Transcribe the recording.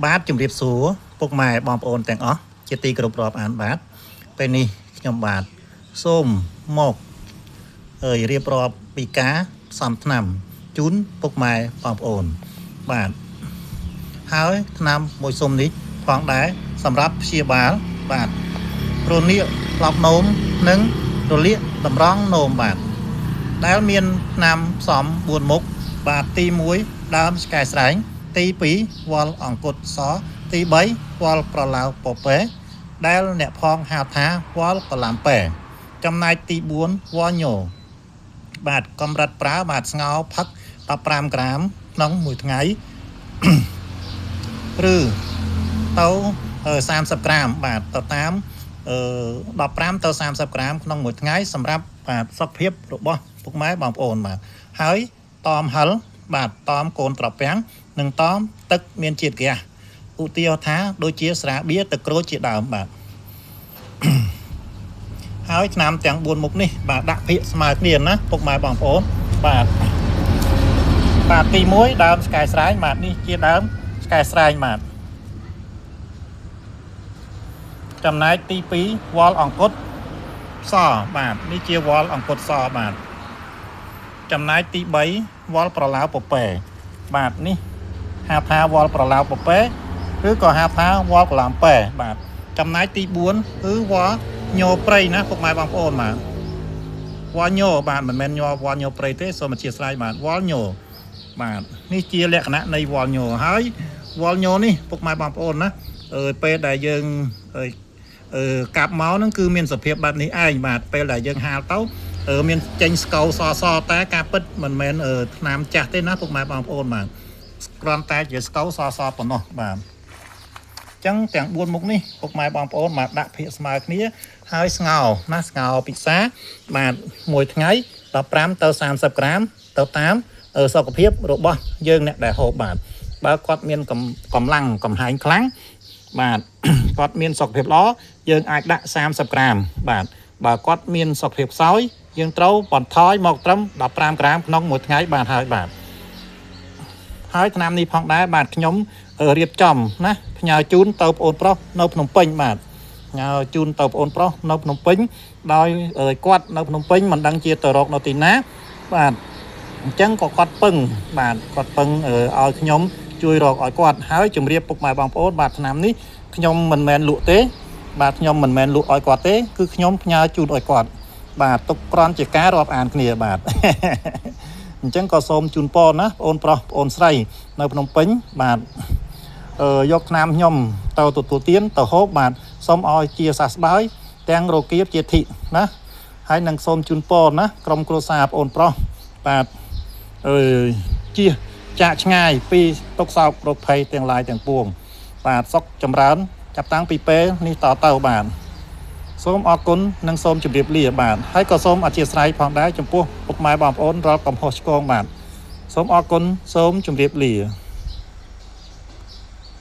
បាទជំរាបសួរពុកម៉ែបងប្អូនទាំងអស់ជាទីគោរពរាប់អានបាទពេលនេះខ្ញុំបាទសូមមករៀបរាប់ពីការផ្សំថ្នាំជូនពុកម៉ែបងប្អូនបាទហើយថ្នាំមួយសុំនេះផងដែរសម្រាប់ព្យាបាលបាទរលាកក្របនោមនិងរលាកតម្រង់នោមបាទដែលមានថ្នាំផ្សំ4មុខបាទទី1ដើមឆ្កែស្រែងទី2វល់អង្គុតសទី3វល់ប្រឡៅពពែដែលអ្នកផងហៅថាវល់កឡាំប៉ែចំណែកទី4វល់ញោបាទកម្រិតប្រើបាទស្ងោរផឹក15ក្រាមក្នុងមួយថ្ងៃ ឬទៅ30ក្រាមបាទទៅតាម15ទៅ30ក្រាមក្នុងមួយថ្ងៃសម្រាប់បាទសុខភាពរបស់ពុកម៉ែបងប្អូនបាទហើយតមហិលបាទតមកូនត្រពាំងនិងតមទឹកមានជាតិហ្គាសឧទាហរណ៍ថាដូចជាស្រាបៀរទឹកក្រូចជាដើមបាទ ហើយថ្នាំទាំង4មុខនេះបាទដាក់ភាគស្មើគ្នាណាពុកម៉ែបងប្អូនបាទទី1ដើមឆ្កែស្រែងបាទនេះជាដើមឆ្កែស្រែងបាទចំណែកទី2វល់អង្គុតសបាទនេះជាវល់អង្គុតសបាទចំណែកទី3វល់ប្រឡៅពពែបាទនេះហៅថាវល់ប្រឡៅពពែឬក៏ហៅថាវល់កឡាំប៉ែបាទចំណែកទី4គឺវល់ញោព្រៃណាពុកម៉ែបងប្អូនបាទវល់ញោបាទមិនមែនវល់ញោព្រៃទេសូមអធិស្ឋានបាទវល់ញោបាទនេះជាលក្ខណៈនៃវល់ញោហើយវល់ញោនេះពុកម៉ែបងប្អូនណាពេលដែលយើងកាប់មកហ្នឹងគឺមានសភាពបែបនេះឯងបាទពេលដែលយើងហាលទៅមានចេញស្កូវសតែការពិតមិនមែនថ្នាំចាស់ទេណាពុកម៉ែបងប្អូនបាទគ្រាន់តែជាស្កូវសប៉ុណ្ណោះបាទចឹងទាំង4មុខនេះពុកម៉ែបងប្អូនបាទដាក់ភាគស្មើគ្នាហើយស្ងោរណាស្ងោរពិសាបាទមួយថ្ងៃ15ទៅ30ក្រាមទៅតាមសុខភាពរបស់យើងអ្នកដែលហូបបាទបើគាត់មានកម្លាំងកំហែងខ្លាំងបាទគាត់មានសុខភាពល្អយើងអាចដាក់30ក្រាមបាទបើគាត់មានសុខភាពខ្សោយយើងត្រូវបន្ថយមកត្រឹម15ក្រាមក្នុងមួយថ្ងៃបាទហើយថ្នាំនេះផងដែរបាទខ្ញុំរៀបចំណាផ្ញើជូនទៅបងប្អូនប្រុសនៅភ្នំពេញបាទផ្ញើជូនទៅបងប្អូនប្រុសនៅភ្នំពេញដោយគាត់នៅភ្នំពេញមិនដឹងជាទៅរកនៅទីណាបាទអញ្ចឹងក៏គាត់ពឹងបាទគាត់ពឹងឲ្យខ្ញុំជួយរកឲ្យគាត់ហើយជម្រាបពុកម៉ែបងប្អូនបាទថ្នាំនេះខ្ញុំមិនមែនលក់ទេបាទខ្ញុំមិនមែនលក់ឲ្យគាត់ទេគឺខ្ញុំផ្ញើជូនឲ្យគាត់បាទទុកគ្រាន់ជាការរាប់អានគ្នាបាទ អញ្ចឹងក៏សូមជូនពរណាបងប្អូនប្រុសបងប្អូនស្រីនៅភ្នំពេញបាទយកថ្នាំខ្ញុំទៅទទួលទានទៅហូបបាទសូមឲ្យជាសះស្បើយទាំងរោគាជាធិណាហើយនឹងសូមជូនពរណាក្រុមគ្រួសារបងប្អូនប្រុសបាទជាចាក់ឆ្ងាយពីទុក្ខសោករោគភ័យទាំងឡាយទាំងពួងបាទសុខចម្រើនចាប់តាំងពីពេលនេះតទៅបាទសូមអរគុណនិងសូមជម្រាបលាបាទហើយក៏សូមអធិស្ឋានផងដែរចំពោះពុកម៉ែបងប្អូនរាល់កំហុសឆ្គងបាទសូមអរគុណសូមជម្រាបលា